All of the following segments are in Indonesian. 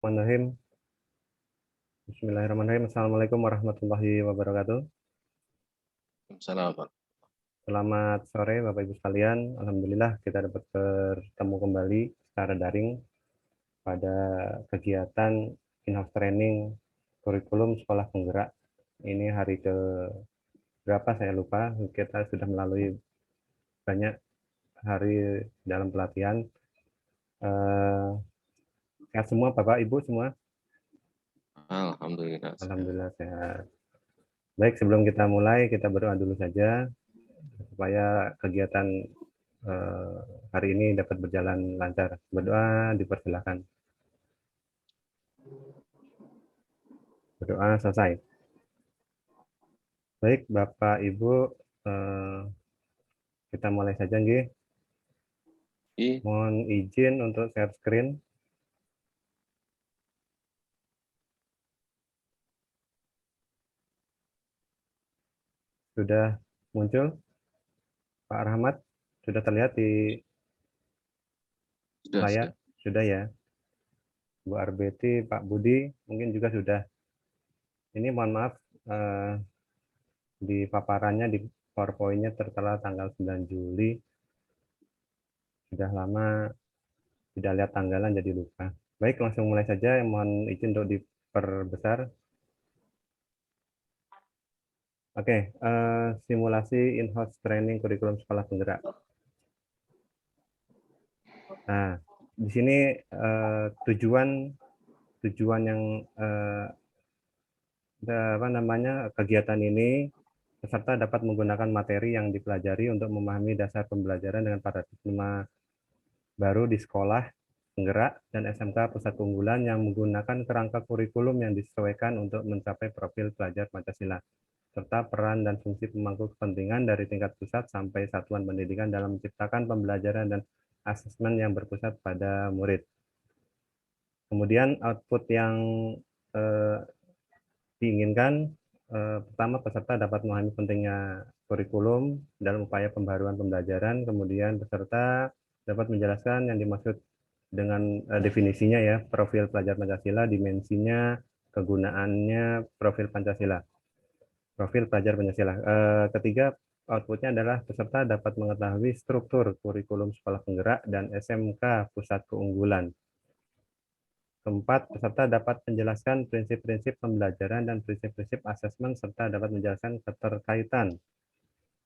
Bismillahirrahmanirrahim. Bismillahirrahmanirrahim. Assalamualaikum warahmatullahi wabarakatuh. Salam. Selamat sore Bapak Ibu sekalian. Alhamdulillah kita dapat bertemu kembali secara daring pada kegiatan in-house training kurikulum sekolah penggerak. Ini hari ke berapa saya lupa. Kita sudah melalui banyak hari dalam pelatihan. Sehat semua Bapak Ibu semua? Alhamdulillah. Alhamdulillah sehat. Baik, sebelum kita mulai, kita berdoa dulu saja supaya kegiatan hari ini dapat berjalan lancar. Berdoa dipersilakan. Berdoa selesai. Baik, Bapak Ibu, kita mulai saja, nggih. Mohon izin untuk share screen. Sudah muncul, Pak Rahmat? Sudah terlihat di layar? Sudah ya. Bu Arbeti, Pak Budi, mungkin juga sudah. Ini mohon maaf, di paparannya, di PowerPoint-nya tertera tanggal 9 Juli. Sudah lama tidak lihat tanggalan jadi lupa. Baik, langsung mulai saja. Mohon izin untuk diperbesar. Oke, simulasi in-house training kurikulum sekolah penggerak. Nah, di sini tujuan yang kegiatan ini, peserta dapat menggunakan materi yang dipelajari untuk memahami dasar pembelajaran dengan paradigma baru di sekolah penggerak dan SMK pusat keunggulan yang menggunakan kerangka kurikulum yang disesuaikan untuk mencapai profil pelajar Pancasila, serta peran dan fungsi pemangku kepentingan dari tingkat pusat sampai satuan pendidikan dalam menciptakan pembelajaran dan asesmen yang berpusat pada murid. Kemudian output yang diinginkan, pertama peserta dapat memahami pentingnya kurikulum dalam upaya pembaruan pembelajaran, kemudian peserta dapat menjelaskan yang dimaksud dengan definisinya ya, profil pelajar Pancasila, dimensinya, kegunaannya, profil Pancasila. Profil pelajar Pancasila. Ketiga, outputnya adalah peserta dapat mengetahui struktur kurikulum sekolah penggerak dan SMK pusat keunggulan. Keempat, peserta dapat menjelaskan prinsip-prinsip pembelajaran dan prinsip-prinsip asesmen serta dapat menjelaskan keterkaitan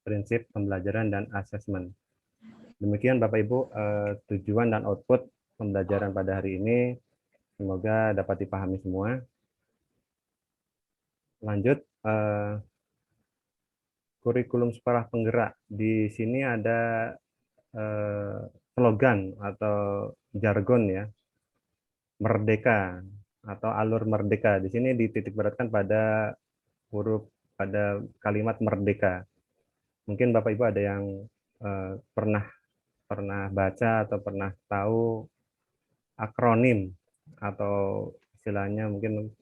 prinsip pembelajaran dan asesmen. Demikian Bapak Ibu tujuan dan output pembelajaran pada hari ini. Semoga dapat dipahami semua. Lanjut, kurikulum sekolah penggerak. Di sini ada slogan atau jargon ya, merdeka atau alur merdeka. Di sini dititik beratkan pada pada kalimat merdeka. Mungkin Bapak Ibu ada yang pernah baca atau pernah tahu akronim atau istilahnya mungkin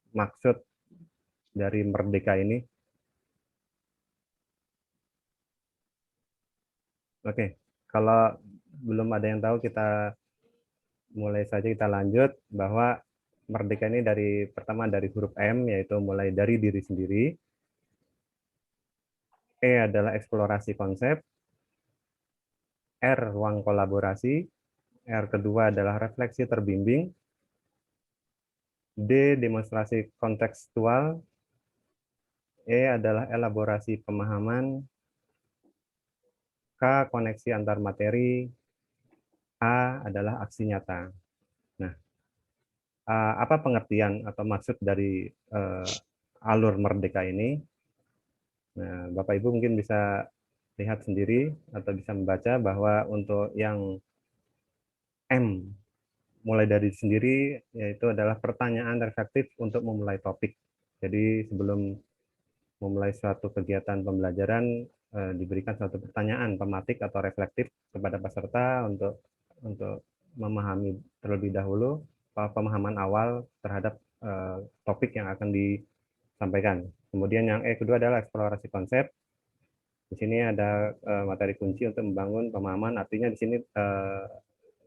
maksud dari merdeka ini. Oke, kalau belum ada yang tahu, kita mulai saja, kita lanjut bahwa merdeka ini pertama dari huruf M, yaitu mulai dari diri sendiri. E adalah eksplorasi konsep. R, ruang kolaborasi. R kedua adalah refleksi terbimbing. D, demonstrasi kontekstual. E adalah elaborasi pemahaman. K, koneksi antar materi. A adalah aksi nyata. Nah, apa pengertian atau maksud dari alur merdeka ini? Nah, Bapak Ibu mungkin bisa lihat sendiri atau bisa membaca bahwa untuk yang M, mulai dari sendiri, yaitu adalah pertanyaan reflektif untuk memulai topik. Jadi sebelum memulai suatu kegiatan pembelajaran, diberikan suatu pertanyaan tematik atau reflektif kepada peserta untuk memahami terlebih dahulu pemahaman awal terhadap topik yang akan disampaikan. Kemudian yang E kedua adalah eksplorasi konsep. Di sini ada materi kunci untuk membangun pemahaman, artinya di sini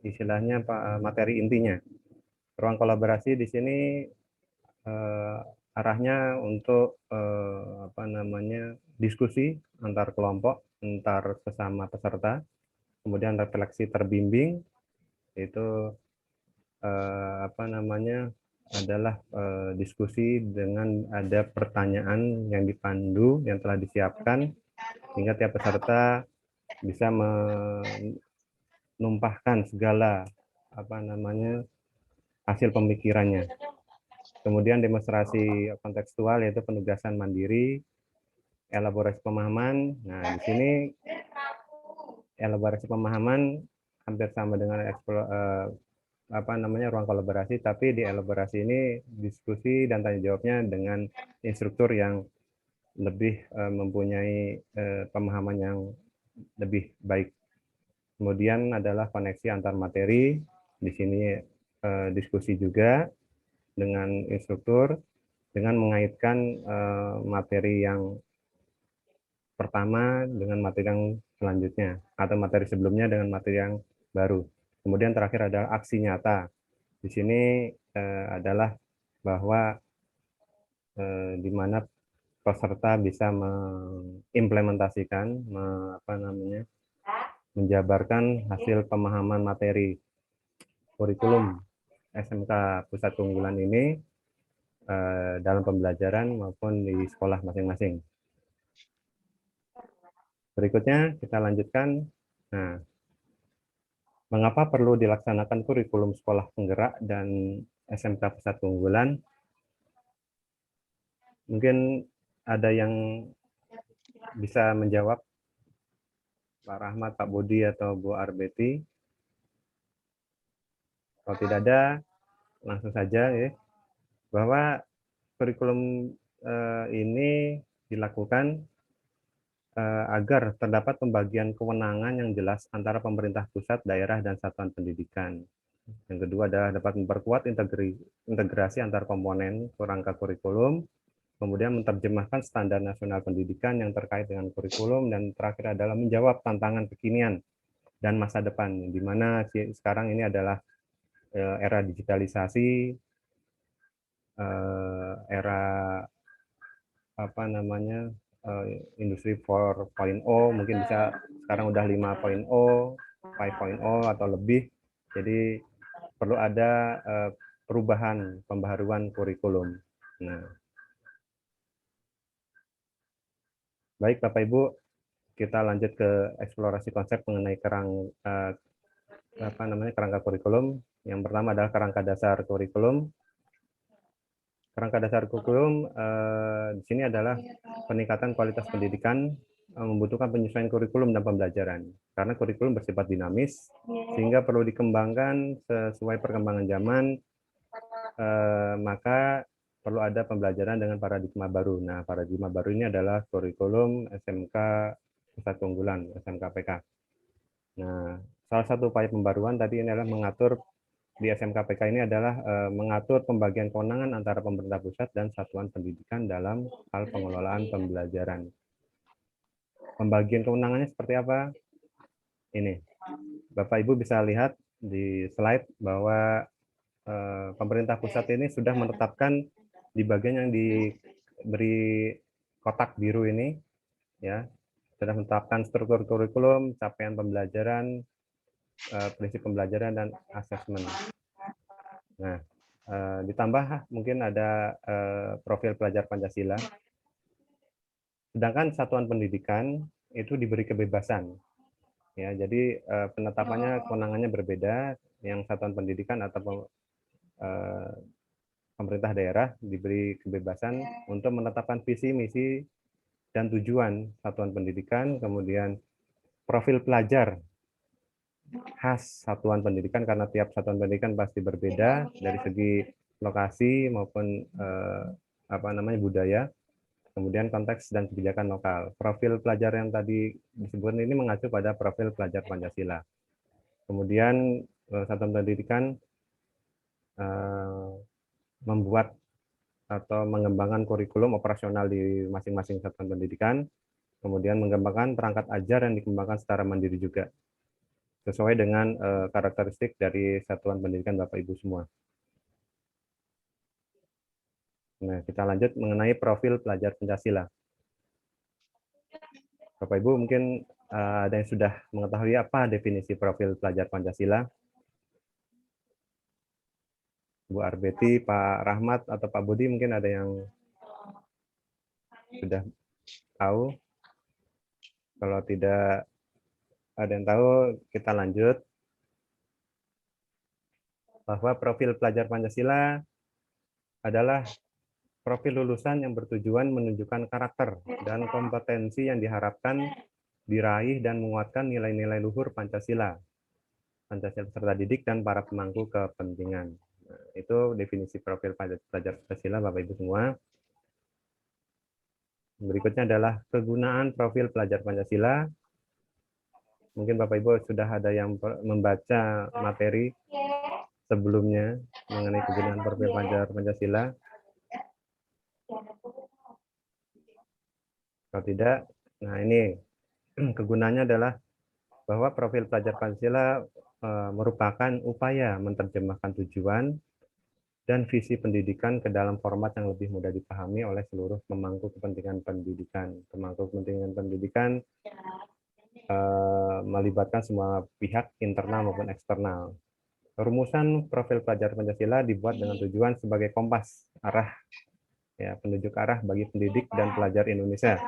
istilahnya materi intinya. ruang kolaborasi di sini arahnya untuk diskusi antar kelompok, antar sesama peserta, kemudian refleksi terbimbing, itu adalah diskusi dengan ada pertanyaan yang dipandu yang telah disiapkan sehingga tiap peserta bisa menumpahkan segala hasil pemikirannya. Kemudian demonstrasi kontekstual yaitu penugasan mandiri, elaborasi pemahaman. Nah, di sini elaborasi pemahaman hampir sama dengan ruang kolaborasi, tapi di elaborasi ini diskusi dan tanya jawabnya dengan instruktur yang lebih mempunyai pemahaman yang lebih baik. Kemudian adalah koneksi antar materi. Di sini diskusi juga dengan instruktur dengan mengaitkan materi yang pertama dengan materi yang selanjutnya atau materi sebelumnya dengan materi yang baru. Kemudian terakhir adalah aksi nyata. Di sini adalah bahwa di mana peserta bisa mengimplementasikan, menjabarkan hasil pemahaman materi kurikulum SMK Pusat Keunggulan ini dalam pembelajaran maupun di sekolah masing-masing. Berikutnya kita lanjutkan. Nah, mengapa perlu dilaksanakan kurikulum sekolah penggerak dan SMK Pusat Keunggulan? Mungkin ada yang bisa menjawab, Pak Rahmat, Pak Budi, atau Bu Arbeti. Kalau tidak ada, langsung saja ya, bahwa kurikulum ini dilakukan agar terdapat pembagian kewenangan yang jelas antara pemerintah pusat, daerah, dan satuan pendidikan. Yang kedua adalah dapat memperkuat integrasi antar komponen kerangka kurikulum, kemudian menerjemahkan standar nasional pendidikan yang terkait dengan kurikulum, dan terakhir adalah menjawab tantangan kekinian dan masa depan, di mana sekarang ini adalah era digitalisasi, era industri 4.0, mungkin bisa sekarang udah 5.0, 5.0 atau lebih. Jadi perlu ada perubahan, pembaharuan kurikulum. Nah, baik Bapak Ibu, kita lanjut ke eksplorasi konsep mengenai kerangka kurikulum. Yang pertama adalah kerangka dasar kurikulum. Kerangka dasar kurikulum di sini adalah peningkatan kualitas pendidikan membutuhkan penyesuaian kurikulum dan pembelajaran. Karena kurikulum bersifat dinamis, sehingga perlu dikembangkan sesuai perkembangan zaman, maka perlu ada pembelajaran dengan paradigma baru. Nah, paradigma baru ini adalah kurikulum SMK Pusat Keunggulan, SMKPK. Nah, salah satu upaya pembaruan tadi ini adalah mengatur di SMKPK ini adalah mengatur pembagian kewenangan antara pemerintah pusat dan satuan pendidikan dalam hal pengelolaan pembelajaran. Pembagian kewenangannya seperti apa? Ini, Bapak Ibu bisa lihat di slide bahwa pemerintah pusat ini sudah menetapkan di bagian yang diberi kotak biru ini, ya, sudah menetapkan struktur kurikulum, capaian pembelajaran, prinsip pembelajaran, dan asesmen. Nah, ditambah mungkin ada profil pelajar Pancasila. Sedangkan satuan pendidikan itu diberi kebebasan. Ya, jadi penetapannya kewenangannya berbeda. Yang satuan pendidikan atau pemerintah daerah diberi kebebasan untuk menetapkan visi, misi, dan tujuan satuan pendidikan, kemudian profil pelajar khas satuan pendidikan, karena tiap satuan pendidikan pasti berbeda dari segi lokasi maupun budaya, kemudian konteks dan kebijakan lokal. Profil pelajar yang tadi disebut ini mengacu pada profil pelajar Pancasila. Kemudian satuan pendidikan membuat atau mengembangkan kurikulum operasional di masing-masing satuan pendidikan, kemudian mengembangkan perangkat ajar yang dikembangkan secara mandiri juga, sesuai dengan karakteristik dari satuan pendidikan Bapak Ibu semua. Nah, kita lanjut mengenai profil pelajar Pancasila. Bapak Ibu mungkin ada yang sudah mengetahui apa definisi profil pelajar Pancasila? Bu Arbeti, Pak Rahmat, atau Pak Budi mungkin ada yang sudah tahu. Kalau tidak ada yang tahu, kita lanjut. Bahwa profil pelajar Pancasila adalah profil lulusan yang bertujuan menunjukkan karakter dan kompetensi yang diharapkan diraih dan menguatkan nilai-nilai luhur Pancasila, Pancasila peserta didik dan para pemangku kepentingan. Nah, itu definisi profil pelajar Pancasila, Bapak Ibu semua. Berikutnya adalah kegunaan profil pelajar Pancasila. Mungkin Bapak Ibu sudah ada yang membaca materi sebelumnya mengenai kegunaan profil pelajar Pancasila. Kalau tidak, nah ini kegunaannya adalah bahwa profil pelajar Pancasila merupakan upaya menerjemahkan tujuan dan visi pendidikan ke dalam format yang lebih mudah dipahami oleh seluruh pemangku kepentingan pendidikan. Pemangku kepentingan pendidikan melibatkan semua pihak internal maupun eksternal. Rumusan profil pelajar Pancasila dibuat dengan tujuan sebagai kompas arah, ya, penunjuk arah bagi pendidik dan pelajar Indonesia.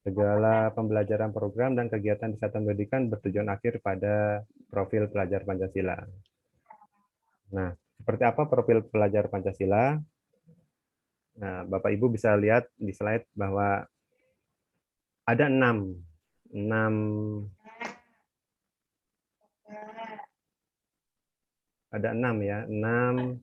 Segala pembelajaran program dan kegiatan di satuan pendidikan bertujuan akhir pada profil pelajar Pancasila. Nah, seperti apa profil pelajar Pancasila? Nah, Bapak Ibu bisa lihat di slide bahwa ada 6 ya, 6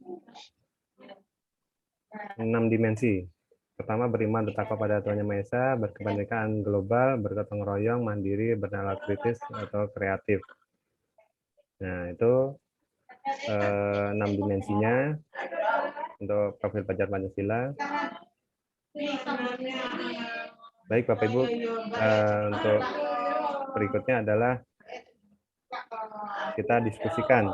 dimensi. Pertama, beriman bertakwa pada Tuhan Yang Maha Esa, berkebangsaan global, bergotong royong, mandiri, bernalar kritis, atau kreatif. Nah, itu 6 dimensinya untuk profil pelajar Pancasila. Baik, Bapak Ibu, untuk berikutnya adalah kita diskusikan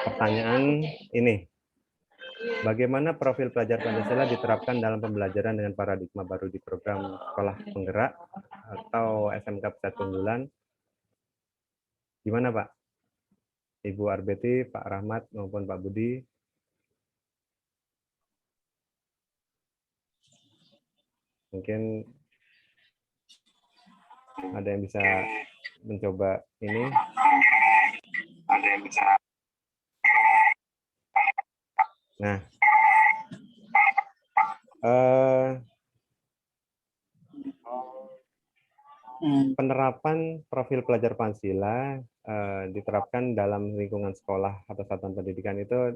pertanyaan ini. Bagaimana profil pelajar Pancasila diterapkan dalam pembelajaran dengan paradigma baru di program sekolah penggerak atau SMK Pusat Unggulan? Gimana, Pak? Ibu Arbeti, Pak Rahmat, maupun Pak Budi? Mungkin ada yang bisa mencoba ini. Nah, penerapan profil pelajar Pancasila diterapkan dalam lingkungan sekolah atau satuan pendidikan itu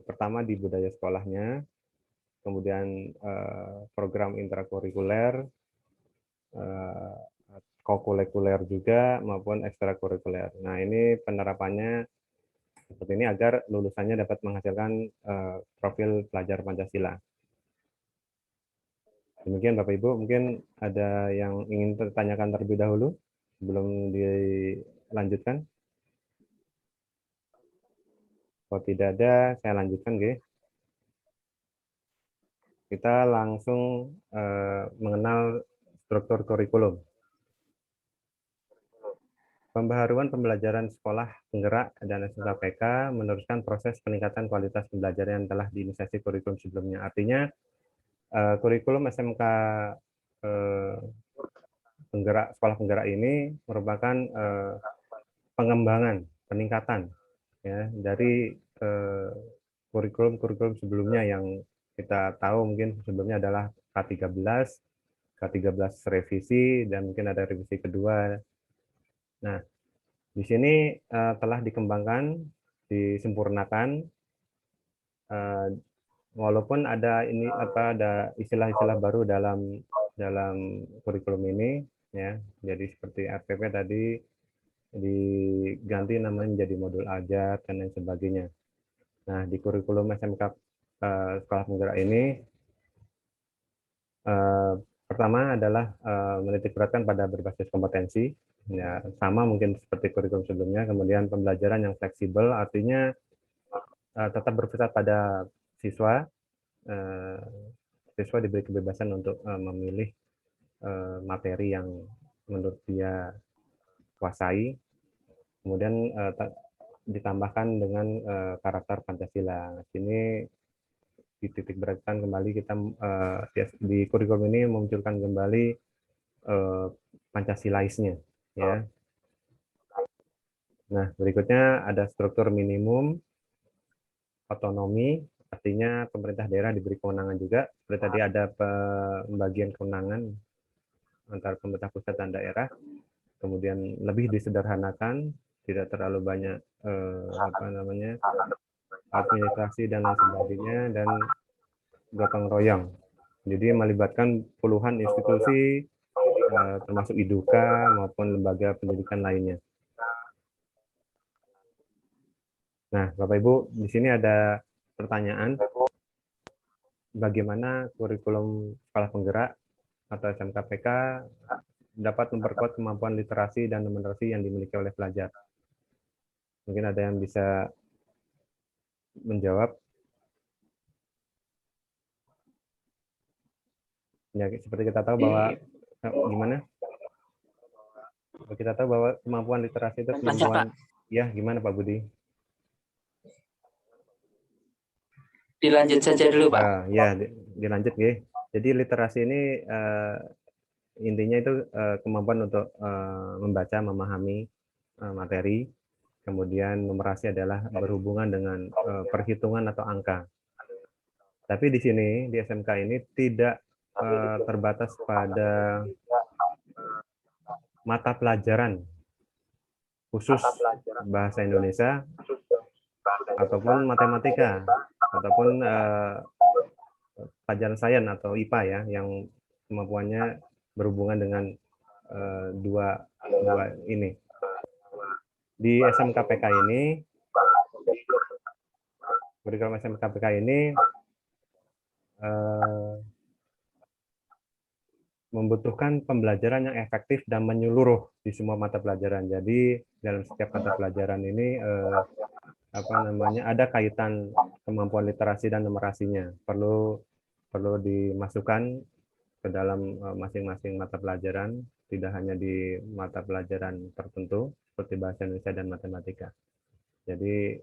pertama di budaya sekolahnya, kemudian program intrakurikuler, kokurikuler juga maupun ekstrakurikuler. Nah, ini penerapannya seperti ini agar lulusannya dapat menghasilkan profil pelajar Pancasila. Demikian Bapak Ibu, mungkin ada yang ingin ditanyakan terlebih dahulu sebelum dilanjutkan. Kalau tidak ada, saya lanjutkan, G. Kita langsung mengenal struktur kurikulum. Pembaharuan pembelajaran sekolah penggerak dan SMK meneruskan proses peningkatan kualitas pembelajaran yang telah diinisiasi kurikulum sebelumnya. Artinya, kurikulum SMK penggerak, sekolah penggerak ini merupakan pengembangan, peningkatan ya dari kurikulum sebelumnya yang kita tahu mungkin sebelumnya adalah K13 revisi, dan mungkin ada revisi kedua. Nah, di sini telah dikembangkan, disempurnakan, walaupun ada istilah-istilah baru dalam kurikulum ini, ya. Jadi seperti RPP tadi diganti namanya menjadi modul ajar dan lain sebagainya. Nah, di kurikulum SMK sekolah penggerak ini pertama adalah menitikberatkan pada berbasis kompetensi, ya sama mungkin seperti kurikulum sebelumnya. Kemudian pembelajaran yang fleksibel, artinya tetap berpusat pada siswa siswa diberi kebebasan untuk memilih materi yang menurut dia kuasai, kemudian ditambahkan dengan karakter Pancasila. Sini dititik beratkan kembali kita di kurikulum ini memunculkan kembali Pancasilaisnya, ya. Nah, berikutnya ada struktur minimum otonomi, artinya pemerintah daerah diberi kewenangan juga. Seperti tadi ada pembagian kewenangan antara pemerintah pusat dan daerah. Kemudian lebih disederhanakan, tidak terlalu banyak administrasi dan lain sebagainya, dan gotong royong. Jadi melibatkan puluhan institusi, termasuk IDUKA maupun lembaga pendidikan lainnya. Nah, Bapak Ibu, di sini ada pertanyaan, bagaimana kurikulum sekolah penggerak atau SMKPK dapat memperkuat kemampuan literasi dan numerasi yang dimiliki oleh pelajar? Mungkin ada yang bisa menjawab. Ya, seperti kita tahu bahwa gimana? Kita tahu bahwa kemampuan literasi itu kemampuan, ya gimana Pak Budi? Dilanjut saja dulu Pak. Ya, dilanjut ya. Jadi literasi ini intinya itu kemampuan untuk membaca, memahami materi. Kemudian numerasi adalah berhubungan dengan perhitungan atau angka. Tapi di sini di SMK ini tidak terbatas pada mata pelajaran khusus bahasa Indonesia ataupun matematika ataupun pelajaran sains atau IPA ya, yang kemampuannya berhubungan dengan dua ini. Di SMKPK ini, kurikulum SMKPK ini membutuhkan pembelajaran yang efektif dan menyeluruh di semua mata pelajaran. Jadi dalam setiap mata pelajaran ini ada kaitan kemampuan literasi dan numerasinya. Perlu dimasukkan ke dalam masing-masing mata pelajaran, tidak hanya di mata pelajaran tertentu seperti bahasa Indonesia dan matematika. Jadi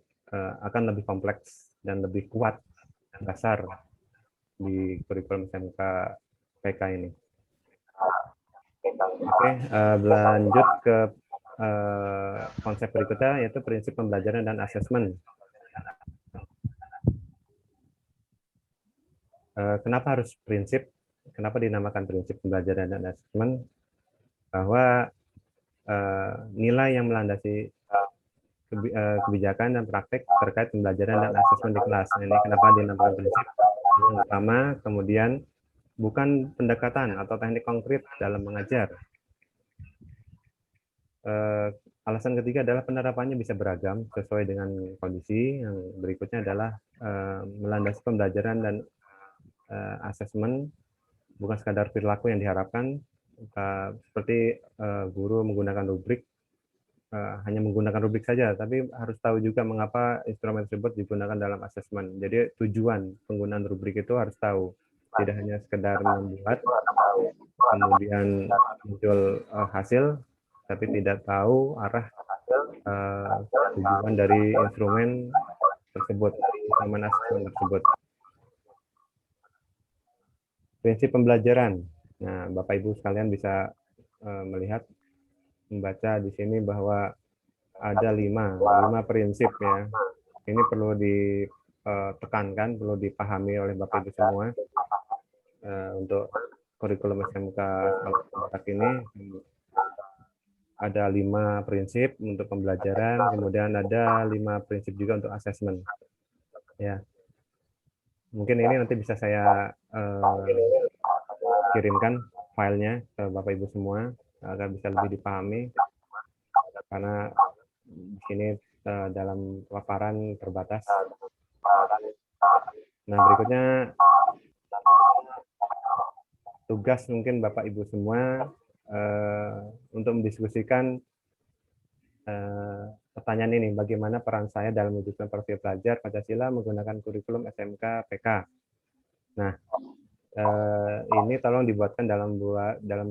akan lebih kompleks dan lebih kuat dasar di kurikulum SMKPK ini. Oke, lanjut ke konsep berikutnya, yaitu prinsip pembelajaran dan asesmen. Kenapa harus prinsip? Kenapa dinamakan prinsip pembelajaran dan asesmen? Bahwa nilai yang melandasi kebijakan dan praktek terkait pembelajaran dan asesmen di kelas. Ini kenapa dinamakan prinsip? Yang pertama, kemudian bukan pendekatan atau teknik konkret dalam mengajar. Alasan ketiga adalah penerapannya bisa beragam sesuai dengan kondisi. Yang berikutnya adalah melandasi pembelajaran dan asesmen bukan sekadar perilaku yang diharapkan, seperti guru menggunakan rubrik, hanya menggunakan rubrik saja, tapi harus tahu juga mengapa instrumen tersebut digunakan dalam asesmen. Jadi tujuan penggunaan rubrik itu harus tahu, tidak hanya sekedar membuat kemudian muncul hasil, tapi tidak tahu arah tujuan dari instrumen tersebut, instrumen asesmen tersebut. Prinsip pembelajaran. Nah, Bapak Ibu sekalian bisa melihat, membaca di sini bahwa ada lima prinsip ya. Ini perlu ditekankan, perlu dipahami oleh Bapak Ibu semua untuk kurikulum SMK Barat ini. Ada 5 prinsip untuk pembelajaran, kemudian ada 5 prinsip juga untuk asesmen. Ya, mungkin ini nanti bisa saya kirimkan filenya ke Bapak Ibu semua agar bisa lebih dipahami, karena di sini dalam paparan terbatas. Nah, berikutnya tugas mungkin Bapak Ibu semua untuk mendiskusikan pertanyaan ini, bagaimana peran saya dalam mewujudkan profil pelajar Pancasila menggunakan kurikulum SMK PK? Nah, ini tolong dibuatkan dalam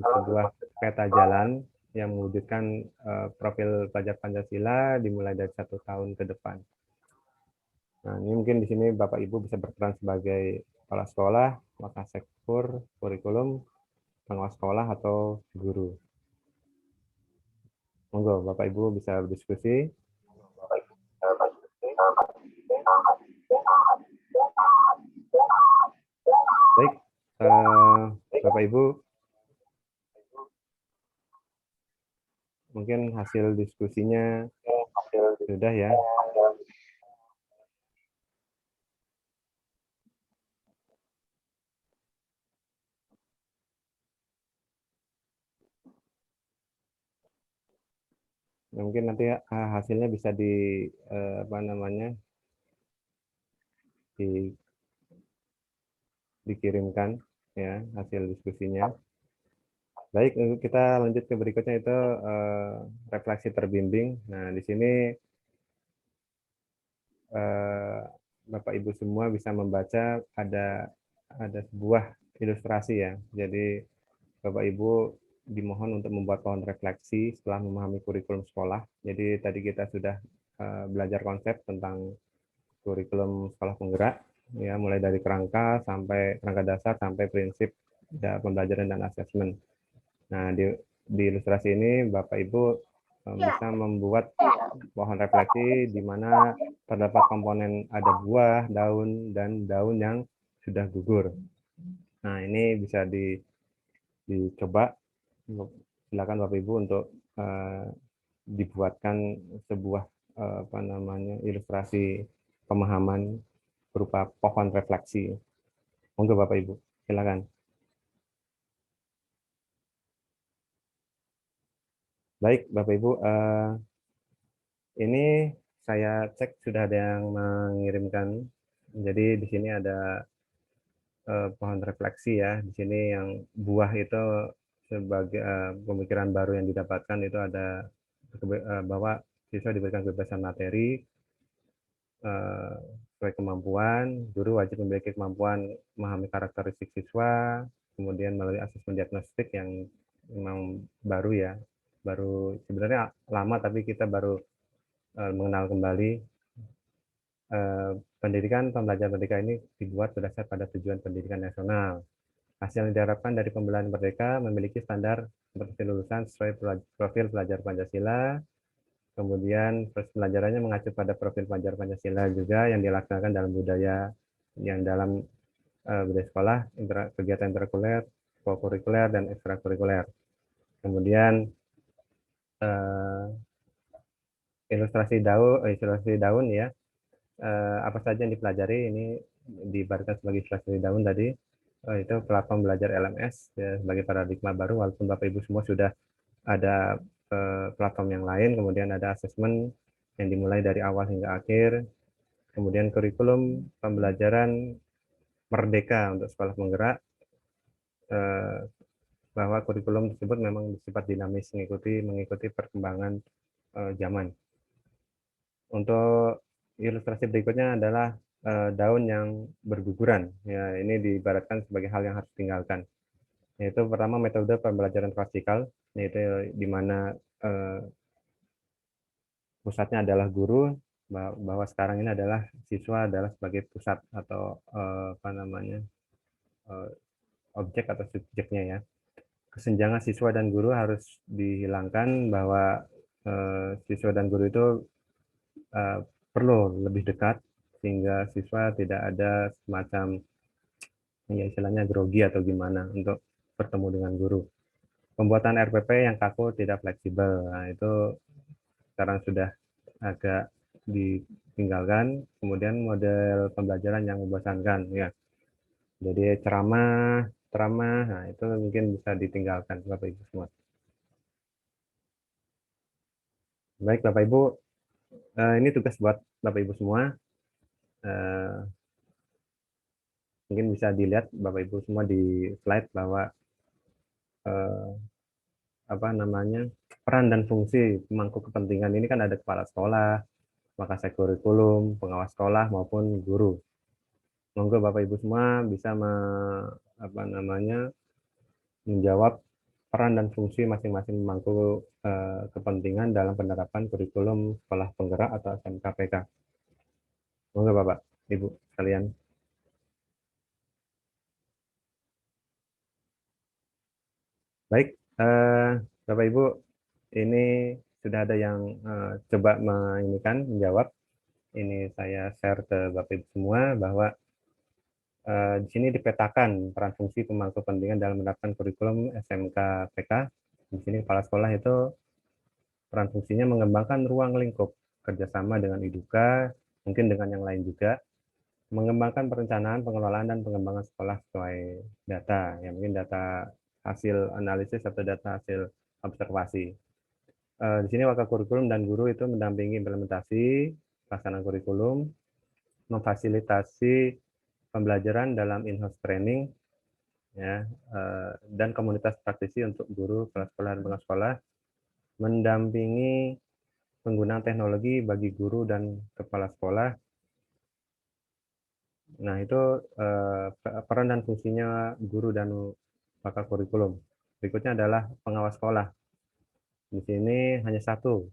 sebuah peta jalan yang mewujudkan profil pelajar Pancasila dimulai dari 1 tahun ke depan. Nah, ini mungkin di sini Bapak Ibu bisa berperan sebagai kepala sekolah, Wakassekpur, kurikulum, pengawas sekolah, atau guru. Monggo, Bapak Ibu bisa berdiskusi. Baik, Bapak Ibu, mungkin hasil diskusinya sudah ya. Mungkin nanti hasilnya bisa dikirimkan ya hasil diskusinya. Baik, kita lanjut ke berikutnya, itu refleksi terbimbing. Nah, di sini Bapak Ibu semua bisa membaca ada sebuah ilustrasi ya. Jadi Bapak Ibu dimohon untuk membuat pohon refleksi setelah memahami kurikulum sekolah. Jadi tadi kita sudah belajar konsep tentang kurikulum sekolah penggerak, ya, mulai dari kerangka dasar sampai prinsip ya, pembelajaran dan asesmen. Nah, di ilustrasi ini Bapak Ibu bisa membuat pohon refleksi di mana terdapat komponen ada buah, daun, dan daun yang sudah gugur. Nah, ini bisa dicoba. Silakan Bapak Ibu untuk dibuatkan sebuah ilustrasi pemahaman berupa pohon refleksi. Monggo Bapak Ibu, silakan. Baik Bapak Ibu, ini saya cek sudah ada yang mengirimkan. Jadi di sini ada pohon refleksi ya. Di sini yang buah itu sebagai pemikiran baru yang didapatkan itu ada bahwa siswa diberikan kebebasan materi sesuai kemampuan. Guru wajib memiliki kemampuan memahami karakteristik siswa, kemudian melalui asesmen diagnostik yang memang baru ya. Baru sebenarnya lama tapi kita baru mengenal kembali. Pendidikan pembelajaran merdeka ini dibuat berdasar pada tujuan pendidikan nasional. Hasil yang diharapkan dari pembelajaran merdeka memiliki standar seperti lulusan sesuai profil pelajar Pancasila. Kemudian pembelajarannya mengacu pada profil pelajar Pancasila juga yang dilaksanakan dalam budaya budaya sekolah, kegiatan interkurikuler, kokurikuler, dan ekstrakurikuler. Kemudian ilustrasi daun ya. Apa saja yang dipelajari ini diibaratkan sebagai ilustrasi daun tadi. Itu platform belajar LMS ya, sebagai paradigma baru, walaupun Bapak Ibu semua sudah ada platform yang lain. Kemudian ada asesmen yang dimulai dari awal hingga akhir. Kemudian kurikulum pembelajaran merdeka untuk sekolah penggerak, bahwa kurikulum tersebut memang bersifat dinamis mengikuti perkembangan zaman. Untuk ilustrasi berikutnya adalah daun yang berguguran. Ya, ini diibaratkan sebagai hal yang harus ditinggalkan. Yaitu pertama metode pembelajaran klasikal, yaitu di mana pusatnya adalah guru, bahwa sekarang ini adalah siswa adalah sebagai pusat atau objek atau subjeknya ya. Kesenjangan siswa dan guru harus dihilangkan, bahwa siswa dan guru itu perlu lebih dekat sehingga siswa tidak ada semacam ya istilahnya grogi atau gimana untuk bertemu dengan guru. Pembuatan RPP yang kaku tidak fleksibel, nah itu sekarang sudah agak ditinggalkan. Kemudian model pembelajaran yang membosankan ya. Jadi ceramah, nah itu mungkin bisa ditinggalkan Bapak Ibu semua. Baik Bapak Ibu, ini tugas buat Bapak Ibu semua. Mungkin bisa dilihat Bapak Ibu semua di slide bahwa peran dan fungsi pemangku kepentingan ini kan ada kepala sekolah, makasih kurikulum, pengawas sekolah maupun guru. Monggo Bapak Ibu semua bisa menjawab peran dan fungsi masing-masing pemangku kepentingan dalam penerapan kurikulum sekolah penggerak atau SMKPK. Monggo Bapak Ibu sekalian. Baik, Bapak Ibu, ini sudah ada yang coba menjawab. Ini saya share ke Bapak Ibu semua bahwa di sini dipetakan peran fungsi pemangku kepentingan dalam menerapkan kurikulum SMKPK. Di sini kepala sekolah itu peran fungsinya mengembangkan ruang lingkup kerjasama dengan IDUKA, mungkin dengan yang lain juga, mengembangkan perencanaan, pengelolaan, dan pengembangan sekolah sesuai data, ya mungkin data hasil analisis atau data hasil observasi. Di sini wakil kurikulum dan guru itu mendampingi implementasi pelaksanaan kurikulum, memfasilitasi pembelajaran dalam in-house training, ya, dan komunitas praktisi untuk guru, kepala sekolah, dan pengawas sekolah, mendampingi penggunaan teknologi bagi guru dan kepala sekolah. Nah, itu peran dan fungsinya guru dan pakar kurikulum. Berikutnya adalah pengawas sekolah. Di sini hanya satu,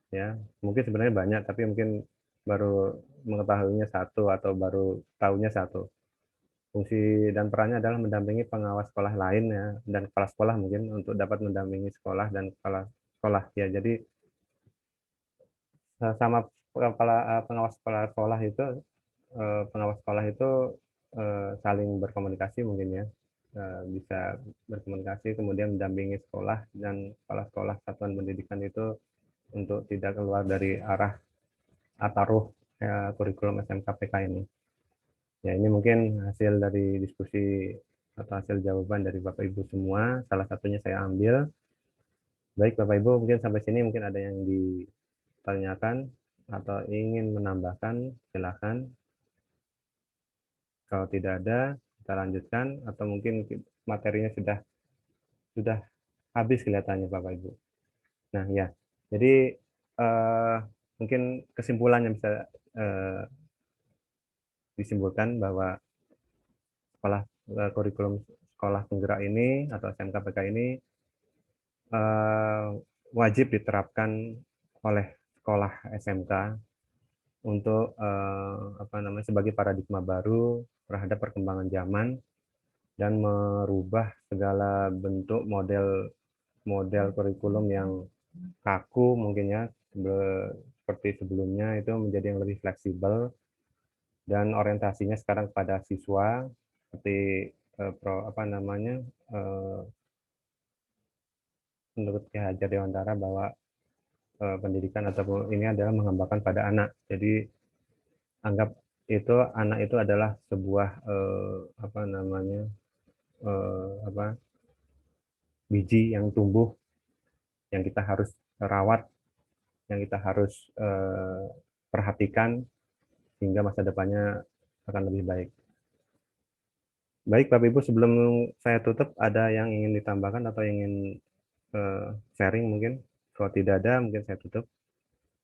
ya. Mungkin sebenarnya banyak, tapi mungkin baru mengetahuinya satu atau baru tahunya satu. Fungsi dan perannya adalah mendampingi pengawas sekolah lain, ya, dan kepala sekolah mungkin untuk dapat mendampingi sekolah dan kepala sekolah. Ya, jadi sama pengawas kepala sekolah itu saling berkomunikasi mungkin, ya, bisa berkomunikasi kemudian mendampingi sekolah dan kepala sekolah satuan pendidikan itu untuk tidak keluar dari arah ataruh kurikulum SMKPK ini. Ya, ini mungkin hasil dari diskusi atau hasil jawaban dari Bapak Ibu semua. Salah satunya saya ambil. Baik Bapak Ibu, mungkin sampai sini mungkin ada yang ditanyakan atau ingin menambahkan, silakan. Kalau tidak ada, kita lanjutkan, atau mungkin materinya sudah habis kelihatannya Bapak Ibu. Nah ya, jadi mungkin kesimpulan yang bisa disimpulkan bahwa kurikulum sekolah penggerak ini atau SMKPK ini wajib diterapkan oleh sekolah SMK untuk sebagai paradigma baru terhadap perkembangan zaman dan merubah segala bentuk model kurikulum yang kaku mungkin, ya, seperti sebelumnya itu menjadi yang lebih fleksibel dan orientasinya sekarang pada siswa seperti menurut Ki Hajar Dewantara bahwa pendidikan atau ini adalah mengembangkan pada anak. Jadi anggap itu anak itu adalah sebuah biji yang tumbuh, yang kita harus rawat, yang kita harus perhatikan hingga masa depannya akan lebih baik. Baik Bapak Ibu, sebelum saya tutup ada yang ingin ditambahkan atau ingin sharing mungkin? Kalau tidak ada mungkin saya tutup.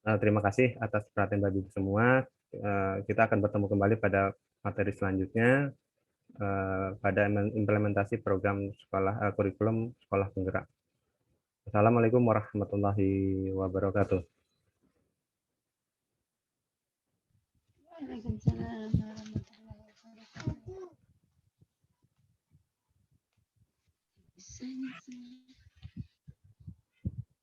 Terima kasih atas perhatian Bapak Ibu semua. Kita akan bertemu kembali pada materi selanjutnya pada implementasi program kurikulum sekolah penggerak. Assalamualaikum warahmatullahi wabarakatuh. Waalaikumsalam warahmatullahi wabarakatuh.